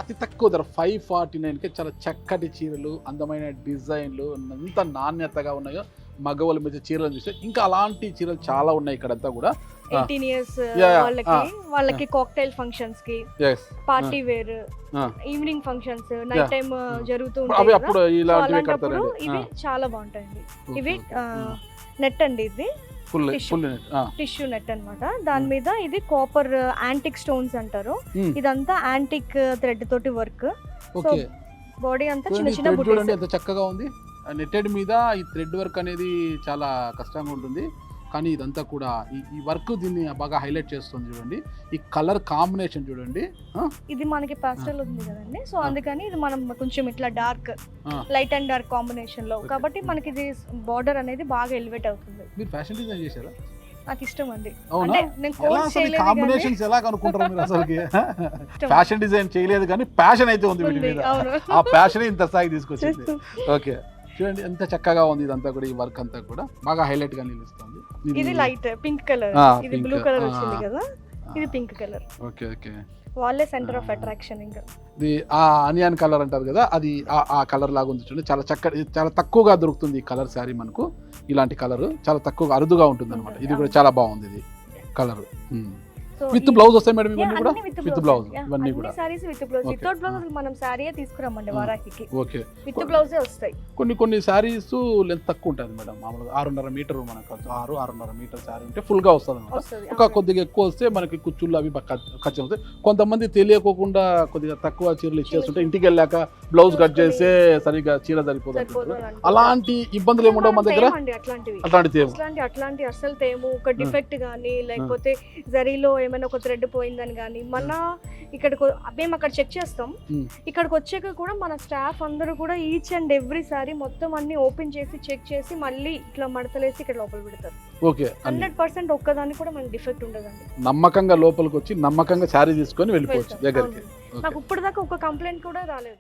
అతి తక్కువ ధర 549కి చాలా చక్కటి చీరలు, అందమైన డిజైన్లు, ఎంత నాణ్యతగా ఉన్నాయో మగవాళ్ళ మీద చీరలు చూస్తే ఇంకా అలాంటి చీరలు చాలా ఉన్నాయి ఇక్కడంతా కూడా. 18 ఇయర్స్ Yeah, వాళ్ళకి కాక్టైల్ ఫంక్షన్స్ కి, party wear, evening functions, night time జరుగుతూ అవి ఉంటాయి కదా. అప్పుడు So, ఇలాంటివి అలాంటప్పుడు కడతారండి. ఇవి చాలా బాగుంటాయండి. ఇవి నెట్ అండి, ఇది full tissue. Full tissue net అన్నమాట. దాని మీద ఇది కాపర్ యాంటిక్ స్టోన్స్ అంటారు. ఇదంతా యాంటిక్ థ్రెడ్ తోటి వర్క్. So okay. బాడీ అంతా చిన్న చిన్న థ్రెడ్ చూడండి బుటీస్. ఎంత చక్కగా ఉంది. నెట్టెడ్ మీద ఈ థ్రెడ్ వర్క్ అనేది చాలా కష్టంగా ఉంటుంది, కానీ ఇదంతా కూడా ఈ వర్క్ దీన్ని బాగా హైలైట్ చేస్తుంది. చూడండి ఈ కలర్ కాంబినేషన్ చూడండి. ఇది మనకి పాస్టల్ ఉంది కదండి, సో అందుకని ఇది మనం కొంచెం ఇట్లా dark, light and dark combination లో, కాబట్టి మనకి ఇది బార్డర్ అనేది బాగా ఎలివేట్ అవుతుంది. మీరు ఫ్యాషన్ డిజైన్ చేశారా? నాకు ఇష్టం అండి. అవునా? అంటే నేను కోర్స్ చేయలేదు కానీ కాంబినేషన్స్ ఎలా కనుక్కుంటారు మీరు అసలుకి? ఫ్యాషన్ డిజైన్ చేయలేదు కానీ ప్యాషన్ అయితే ఉంది వీటి ఉంది. మీద. అవును. ఆ ప్యాషన్ ఇంత స్థాయికి తీసుకొచ్చింది. ఓకే, చూడండి ఎంత చక్కగా ఉంది ఇదంతా కూడా. ఈ వర్క్ అంతా కూడా బాగా హైలైట్ గా నిలుస్తుంది. ఇది లైట్ పింక్ కలర్, ఇది బ్లూ కలర్ వచ్చింది కదా, ఇది పింక్ కలర్. Okay okay. వాళ్ళే సెంటర్ ఆఫ్ అట్రాక్షన్. ఇంకా ఇది ఆ అనియన్ కలర్ అంటారు కదా, అది ఆ కలర్ లాగా ఉంది చూడండి. చాలా చక్కటి, చాలా తక్కువగా దొరుకుతుంది ఈ కలర్ శారీ మనకు. ఇలాంటి కలర్ చాలా తక్కువగా అరుదుగా ఉంటుంది అనమాట. ఇది కూడా చాలా బాగుంది ఇది కలర్. విత్ బ్లౌజ్ వస్తాయి మేడం ఇవన్నీ కూడా? విత్ బ్లౌజ్ ఇవన్నీ కూడా saris with blouse. Without blouse మనం సారీయే తీసుకురామండి వారాహికి. ఓకే. విత్ బ్లౌజే వస్తాయి. కొన్ని శారీస్ లెంత్ తక్కువ ఉంటుంది మేడం. మామూలుగా 6.5 మీటర్ మనకు 6.5 మీటర్ శారీ ఉంటే ఫుల్ గా వస్తుంది అనమాట. వస్తుంది. ఒక కొద్దిగా ఎక్కువ వస్తే మనకి కుచ్చుళ్ళు అవి ఖర్చు అవుతాయి. కొంతమంది తెలియకోకుండా కొద్దిగా తక్కువ చీరలు ఇచ్చేస్తుంటే ఇంటికి వెళ్ళాక బ్లౌజ్ కట్ చేస్తే సరిగ్గా చీర సరిపోదు. అలాంటి ఇబ్బందులు ఏముండవు మన దగ్గర? అట్లాంటివి అట్లాంటి అసలు తేము. ఒక డిఫెక్ట్ గానీ, లేకపోతే జరీలో ఏమైనా ఒక థ్రెడ్ పోయిందని కానీ, మన ఇక్కడికి మేము అక్కడ చెక్ చేస్తాం. ఇక్కడికి వచ్చాక కూడా మన స్టాఫ్ అందరూ కూడా ఈచ్ అండ్ ఎవ్రీ సారీ మొత్తం అన్ని ఓపెన్ చేసి చెక్ చేసి మళ్ళీ ఇట్లా మడతలేసి ఇక్కడ లోపల పెడతారు. ఓకే. 100% ఒక్కదానికి కూడా మనకి డిఫెక్ట్ ఉండదండి. నమ్మకంగా లోపలికి వచ్చి నమ్మకంగా శారీ తీసుకొని వెళ్ళిపోవచ్చు దగ్గరికి. నాకు ఇప్పటిదాకా ఒక కంప్లైంట్ కూడా రాలేదు.